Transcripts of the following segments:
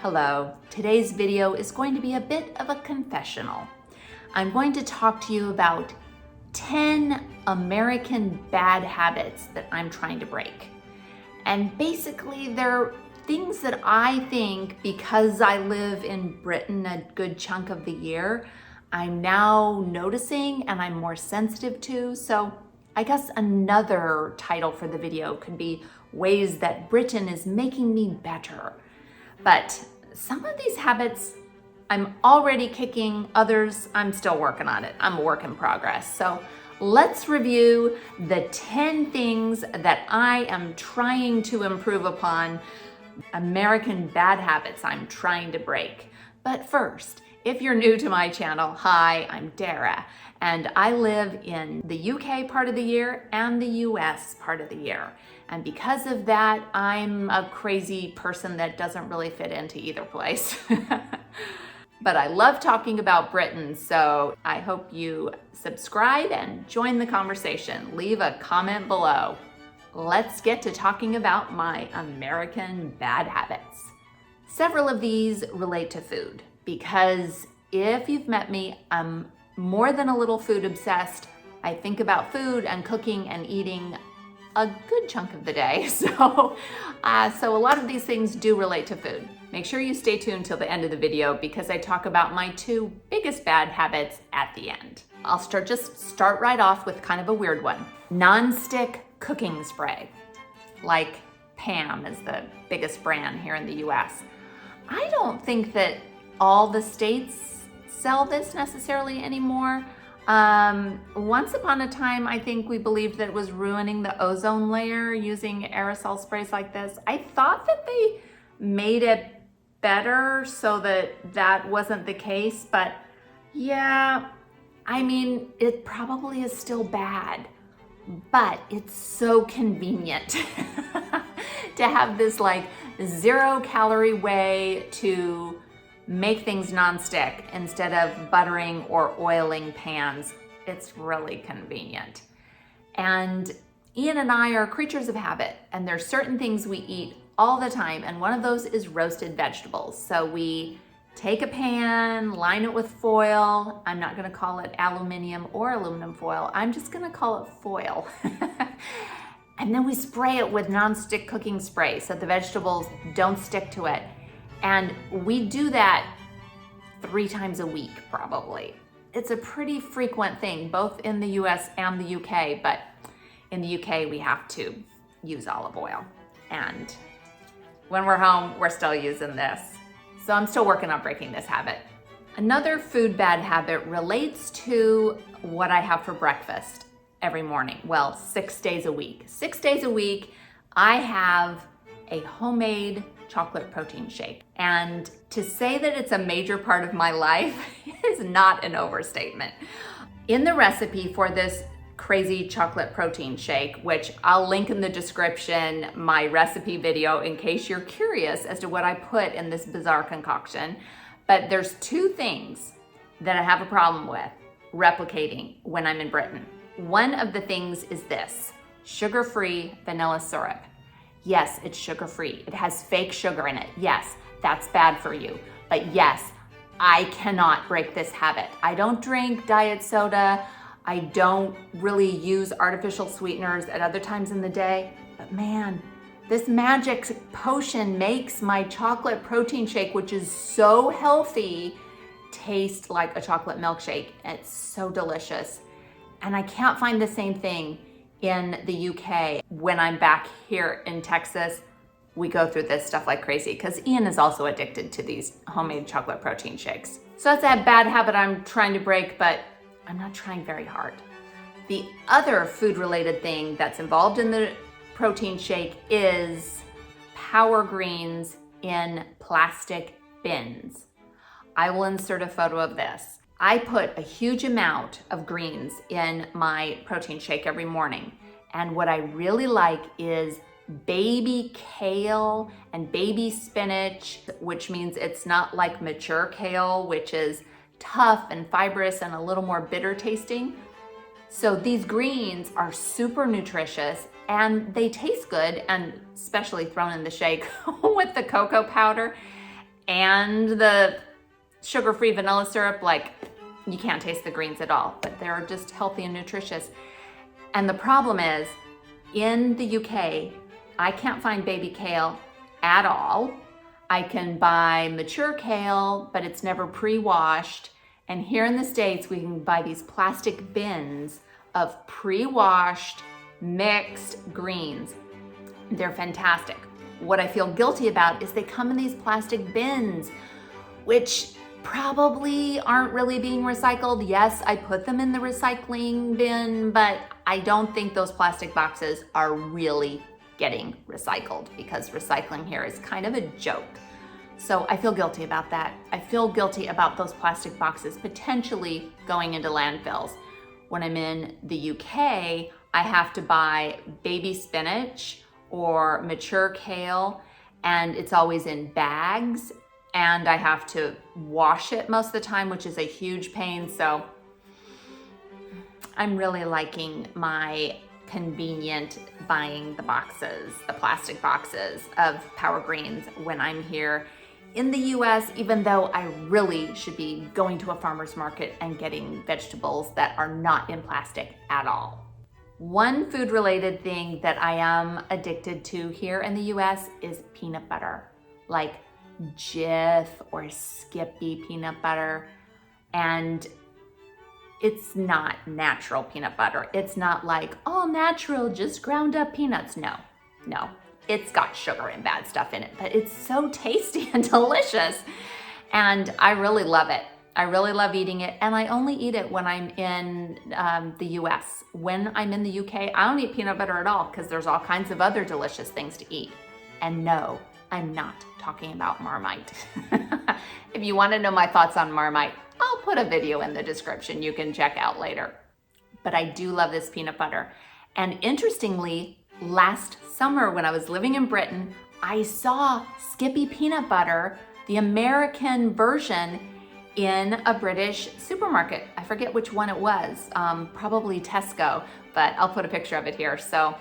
Hello, today's video is going to be a bit of a confessional. I'm going to talk to you about 10 American bad habits that I'm trying to break. And basically they're things that I think, because I live in Britain a good chunk of the year, I'm now noticing and I'm more sensitive to. So I guess another title for the video could be Ways That Britain is Making Me Better. But some of these habits I'm already kicking, others I'm still working on it. I'm a work in progress. So let's review the 10 things that I am trying to improve upon, American bad habits I'm trying to break. But first, if you're new to my channel, hi, I'm Dara, and I live in the UK part of the year and the US part of the year. And because of that, I'm a crazy person that doesn't really fit into either place. But I love talking about Britain, so I hope you subscribe and join the conversation. Leave a comment below. Let's get to talking about my American bad habits. Several of these relate to food, because if you've met me, I'm more than a little food obsessed. I think about food and cooking and eating a good chunk of the day. So a lot of these things do relate to food. Make sure you stay tuned till the end of the video because I talk about my 2 biggest bad habits at the end. I'll start right off with kind of a weird one. Non-stick cooking spray, like Pam is the biggest brand here in the US. I don't think that all the states sell this necessarily anymore. Once upon a time, I think we believed that it was ruining the ozone layer using aerosol sprays like this. I thought that they made it better so that wasn't the case, but yeah, I mean, it probably is still bad, but it's so convenient to have this like 0-calorie way to make things non-stick instead of buttering or oiling pans. It's really convenient. And Ian and I are creatures of habit, and there's certain things we eat all the time, and one of those is roasted vegetables. So we take a pan, line it with foil. I'm not gonna call it aluminium or aluminum foil. I'm just gonna call it foil. And then we spray it with non-stick cooking spray so the vegetables don't stick to it. And we do that 3 times a week, probably. It's a pretty frequent thing, both in the US and the UK, but in the UK, we have to use olive oil. And when we're home, we're still using this. So I'm still working on breaking this habit. Another food bad habit relates to what I have for breakfast every morning. Well, 6 days a week. 6 days a week, I have a homemade chocolate protein shake. And to say that it's a major part of my life is not an overstatement. In the recipe for this crazy chocolate protein shake, which I'll link in the description, my recipe video, in case you're curious as to what I put in this bizarre concoction. But there's 2 things that I have a problem with replicating when I'm in Britain. One of the things is this, sugar-free vanilla syrup. Yes, it's sugar-free. It has fake sugar in it. Yes, that's bad for you. But yes, I cannot break this habit. I don't drink diet soda. I don't really use artificial sweeteners at other times in the day. But man, this magic potion makes my chocolate protein shake, which is so healthy, taste like a chocolate milkshake. It's so delicious. And I can't find the same thing in the UK. When I'm back here in Texas, we go through this stuff like crazy because Ian is also addicted to these homemade chocolate protein shakes. So that's that bad habit I'm trying to break, but I'm not trying very hard. The other food-related thing that's involved in the protein shake is power greens in plastic bins. I will insert a photo of this. I put a huge amount of greens in my protein shake every morning. And what I really like is baby kale and baby spinach, which means it's not like mature kale, which is tough and fibrous and a little more bitter tasting. So these greens are super nutritious and they taste good, and especially thrown in the shake with the cocoa powder. and the sugar-free vanilla syrup, like you can't taste the greens at all, but they're just healthy and nutritious. And the problem is, in the UK, I can't find baby kale at all. I can buy mature kale, but it's never pre-washed. And here in the States, we can buy these plastic bins of pre-washed, mixed greens. They're fantastic. What I feel guilty about is they come in these plastic bins, which probably aren't really being recycled. Yes, I put them in the recycling bin, but I don't think those plastic boxes are really getting recycled because recycling here is kind of a joke. So I feel guilty about that. I feel guilty about those plastic boxes potentially going into landfills. When I'm in the UK, I have to buy baby spinach or mature kale, and it's always in bags, and I have to wash it most of the time, which is a huge pain. So I'm really liking my convenient buying the boxes, the plastic boxes of Power Greens when I'm here in the US, even though I really should be going to a farmer's market and getting vegetables that are not in plastic at all. One food-related thing that I am addicted to here in the US is peanut butter, like Jif or Skippy peanut butter. And it's not natural peanut butter. It's not like all natural, just ground up peanuts. No, it's got sugar and bad stuff in it, but it's so tasty and delicious. And I really love it. I really love eating it. And I only eat it when I'm in the US. When I'm in the UK, I don't eat peanut butter at all because there's all kinds of other delicious things to eat. And no, I'm not talking about Marmite. If you want to know my thoughts on Marmite, I'll put a video in the description you can check out later. But I do love this peanut butter. And interestingly, last summer when I was living in Britain, I saw Skippy peanut butter, the American version, in a British supermarket. I forget which one it was, probably Tesco, but I'll put a picture of it here. So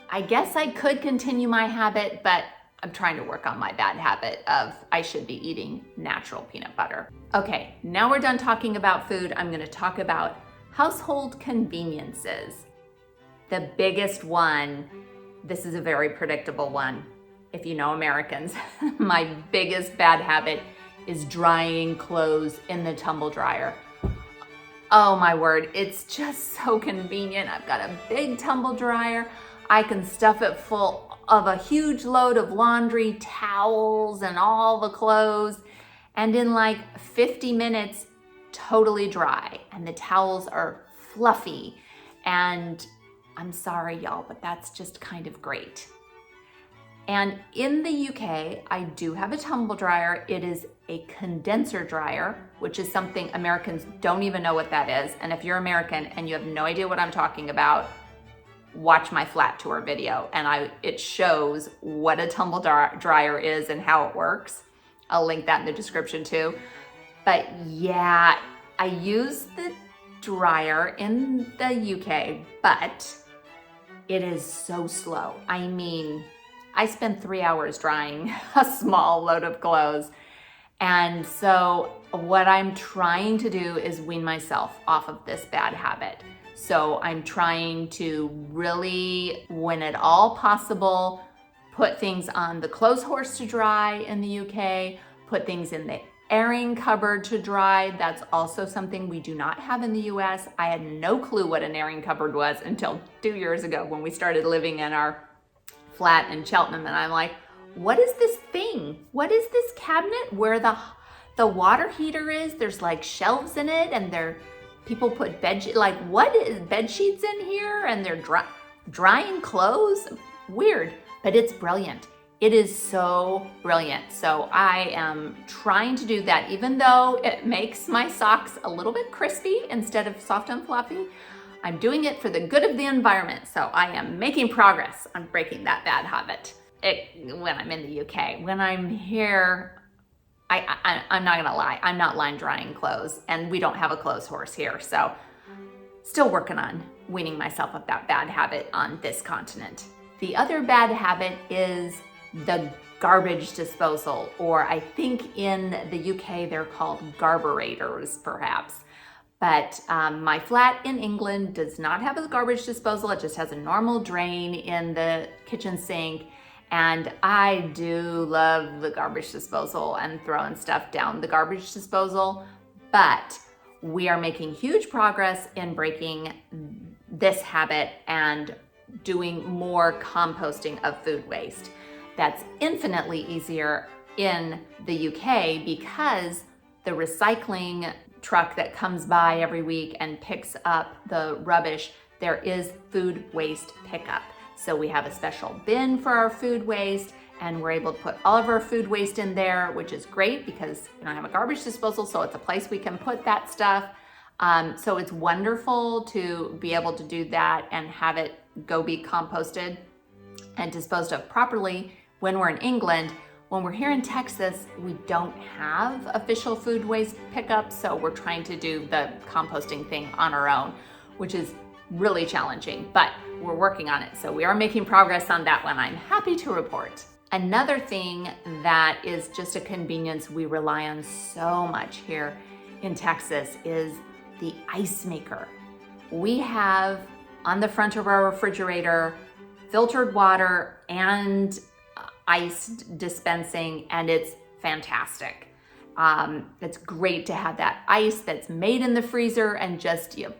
I guess I could continue my habit, but I'm trying to work on my bad habit of I should be eating natural peanut butter. Okay, now we're done talking about food. I'm gonna talk about household conveniences. The biggest one, this is a very predictable one. If you know Americans, my biggest bad habit is drying clothes in the tumble dryer. Oh my word, it's just so convenient. I've got a big tumble dryer. I can stuff it full of a huge load of laundry, towels, and all the clothes. And in like 50 minutes, totally dry. And the towels are fluffy. And I'm sorry, y'all, but that's just kind of great. And in the UK, I do have a tumble dryer. It is a condenser dryer, which is something Americans don't even know what that is. And if you're American and you have no idea what I'm talking about, watch my flat tour video and it shows what a tumble dryer is and how it works. I'll link that in the description too. But yeah, I use the dryer in the UK, but it is so slow. I mean, I spend 3 hours drying a small load of clothes. And so what I'm trying to do is wean myself off of this bad habit. So I'm trying to really, when at all possible, put things on the clothes horse to dry in the UK, put things in the airing cupboard to dry. That's also something we do not have in the US. I had no clue what an airing cupboard was until 2 years ago when we started living in our flat in Cheltenham. And I'm like, what is this thing? What is this cabinet where the water heater is? There's like shelves in it and people put what is bed sheets in here and they're drying clothes? Weird, but it's brilliant. It is so brilliant. So I am trying to do that, even though it makes my socks a little bit crispy instead of soft and fluffy. I'm doing it for the good of the environment. So I am making progress on breaking that bad habit when I'm in the UK. When I'm here, I'm not gonna lie, I'm not line drying clothes, and we don't have a clothes horse here, so still working on weaning myself of that bad habit on this continent. The other bad habit is the garbage disposal, or I think in the UK they're called garburators perhaps. But my flat in England does not have a garbage disposal. It just has a normal drain in the kitchen sink. And I do love the garbage disposal and throwing stuff down the garbage disposal. But we are making huge progress in breaking this habit and doing more composting of food waste. That's infinitely easier in the UK because the recycling truck that comes by every week and picks up the rubbish, there is food waste pickup. So we have a special bin for our food waste, and we're able to put all of our food waste in there, which is great because we don't have a garbage disposal, so it's a place we can put that stuff. So it's wonderful to be able to do that and have it go be composted and disposed of properly when we're in England. When we're here in Texas, we don't have official food waste pickup, so we're trying to do the composting thing on our own, which is really challenging, but we're working on it. So we are making progress on that one, I'm happy to report. Another thing that is just a convenience we rely on so much here in Texas is the ice maker. We have on the front of our refrigerator filtered water and ice dispensing, and it's fantastic. It's great to have that ice that's made in the freezer and just you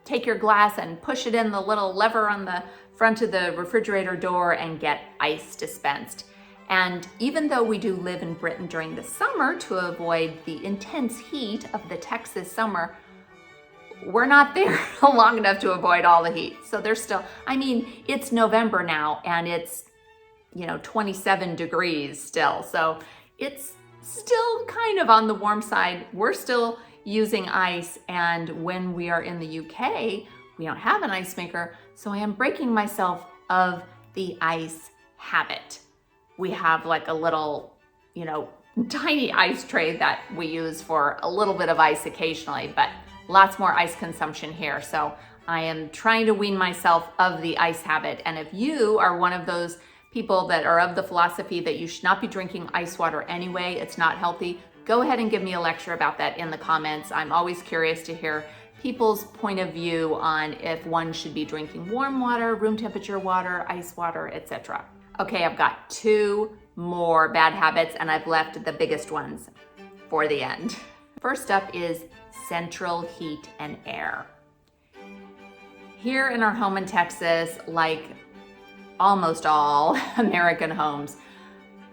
take your glass and push it in the little lever on the front of the refrigerator door and get ice dispensed. And even though we do live in Britain during the summer to avoid the intense heat of the Texas summer, we're not there long enough to avoid all the heat. So there's still, I mean, it's November now and it's 27 degrees still. So it's still kind of on the warm side. We're still using ice, and when we are in the UK, we don't have an ice maker, so I am breaking myself of the ice habit. We have like a little, tiny ice tray that we use for a little bit of ice occasionally, but lots more ice consumption here. So I am trying to wean myself of the ice habit. And if you are one of those people that are of the philosophy that you should not be drinking ice water anyway, it's not healthy, go ahead and give me a lecture about that in the comments. I'm always curious to hear people's point of view on if one should be drinking warm water, room temperature water, ice water, etc. Okay, I've got 2 more bad habits and I've left the biggest ones for the end. First up is central heat and air. Here in our home in Texas, like almost all American homes,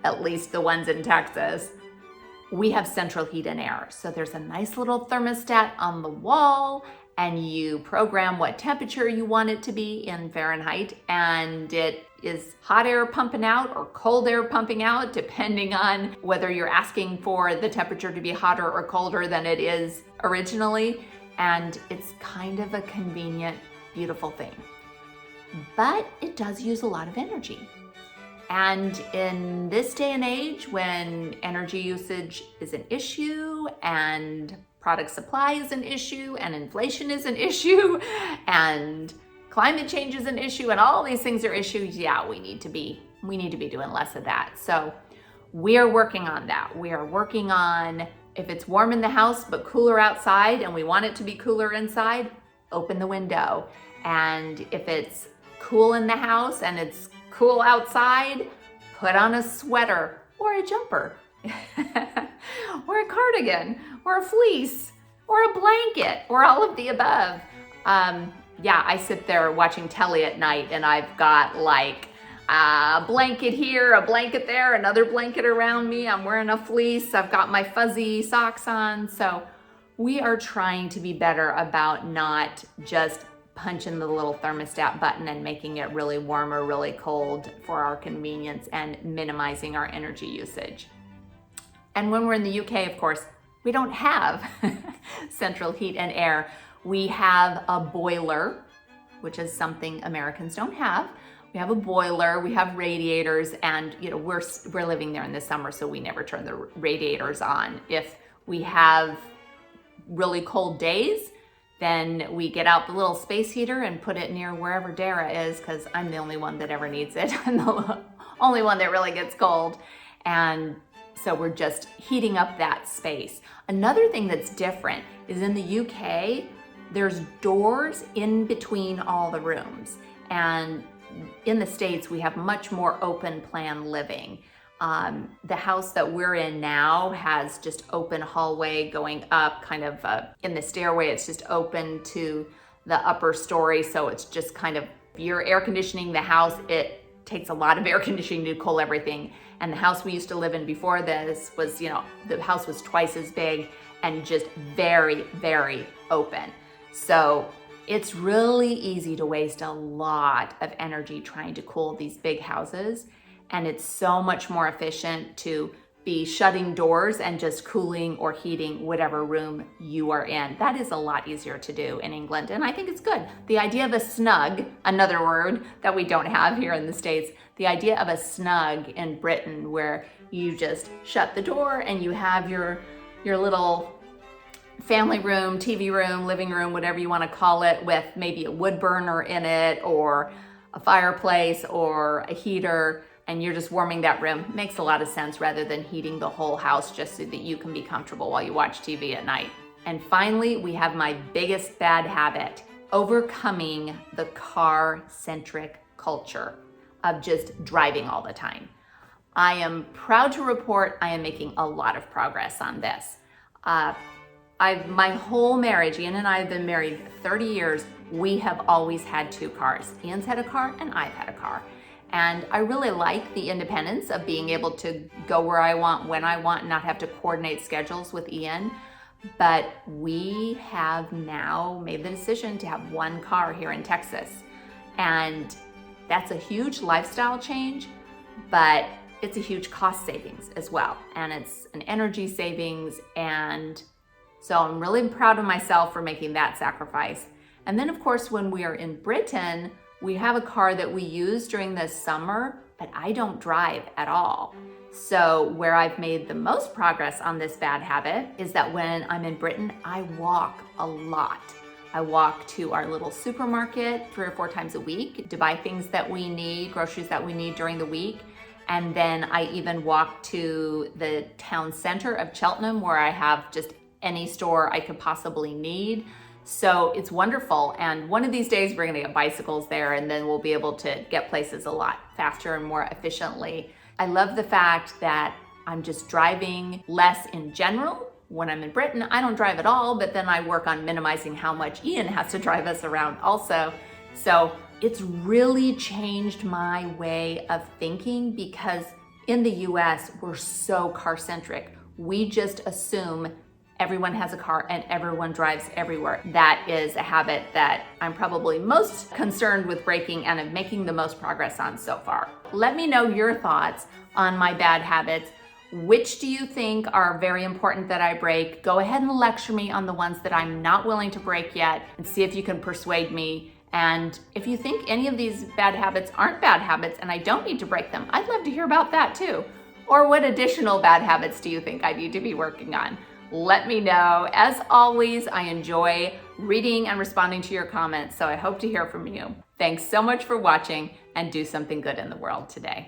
at least the ones in Texas, we have central heat and air. So there's a nice little thermostat on the wall and you program what temperature you want it to be in Fahrenheit, and it is hot air pumping out or cold air pumping out, depending on whether you're asking for the temperature to be hotter or colder than it is originally. And it's kind of a convenient, beautiful thing. But it does use a lot of energy. And in this day and age, when energy usage is an issue and product supply is an issue and inflation is an issue and climate change is an issue and all these things are issues, yeah, we need to be doing less of that. So we are working on that. We are working on, if it's warm in the house but cooler outside and we want it to be cooler inside, open the window. And if it's cool in the house and it's cool outside, put on a sweater or a jumper or a cardigan or a fleece or a blanket or all of the above. Yeah, I sit there watching telly at night and I've got like a blanket here, a blanket there, another blanket around me. I'm wearing a fleece. I've got my fuzzy socks on. So we are trying to be better about not just punching the little thermostat button and making it really warm or really cold for our convenience and minimizing our energy usage. And when we're in the UK, of course, we don't have central heat and air. We have a boiler, which is something Americans don't have. We have a boiler, we have radiators, and we're living there in the summer, so we never turn the radiators on. If we have really cold days, then we get out the little space heater and put it near wherever Dara is, because I'm the only one that ever needs it. And the only one that really gets cold. And so we're just heating up that space. Another thing that's different is in the UK, there's doors in between all the rooms. And in the States, we have much more open plan living. The house that we're in now has just open hallway going up, kind of in the stairway, it's just open to the upper story. So it's just kind of, you're air conditioning the house. It takes a lot of air conditioning to cool everything. And the house we used to live in before this was, the house was twice as big and just very, very open. So it's really easy to waste a lot of energy trying to cool these big houses. And it's so much more efficient to be shutting doors and just cooling or heating whatever room you are in. That is a lot easier to do in England, and I think it's good. The idea of a snug, another word that we don't have here in the States, the idea of a snug in Britain where you just shut the door and you have your little family room, TV room, living room, whatever you want to call it, with maybe a wood burner in it or a fireplace or a heater, and you're just warming that room. Makes a lot of sense rather than heating the whole house just so that you can be comfortable while you watch TV at night. And finally, we have my biggest bad habit, overcoming the car-centric culture of just driving all the time. I am proud to report I am making a lot of progress on this. My whole marriage, Ian and I have been married 30 years, we have always had 2 cars. Ian's had a car and I've had a car. And I really like the independence of being able to go where I want, when I want, and not have to coordinate schedules with Ian. But we have now made the decision to have 1 car here in Texas. And that's a huge lifestyle change, but it's a huge cost savings as well. And it's an energy savings. And so I'm really proud of myself for making that sacrifice. And then of course, when we are in Britain, we have a car that we use during the summer, but I don't drive at all. So where I've made the most progress on this bad habit is that when I'm in Britain, I walk a lot. I walk to our little supermarket 3 or 4 times a week to buy things that we need, groceries that we need during the week. And then I even walk to the town center of Cheltenham where I have just any store I could possibly need. So it's wonderful. And one of these days we're gonna get bicycles there, and then we'll be able to get places a lot faster and more efficiently. I love the fact that I'm just driving less in general. When I'm in Britain, I don't drive at all, but then I work on minimizing how much Ian has to drive us around also. So it's really changed my way of thinking, because in the US, we're so car-centric. We just assume everyone has a car and everyone drives everywhere. That is a habit that I'm probably most concerned with breaking and of making the most progress on so far. Let me know your thoughts on my bad habits. Which do you think are very important that I break? Go ahead and lecture me on the ones that I'm not willing to break yet and see if you can persuade me. And if you think any of these bad habits aren't bad habits and I don't need to break them, I'd love to hear about that too. Or what additional bad habits do you think I need to be working on? Let me know. As always, I enjoy reading and responding to your comments, so I hope to hear from you. Thanks so much for watching, and do something good in the world today.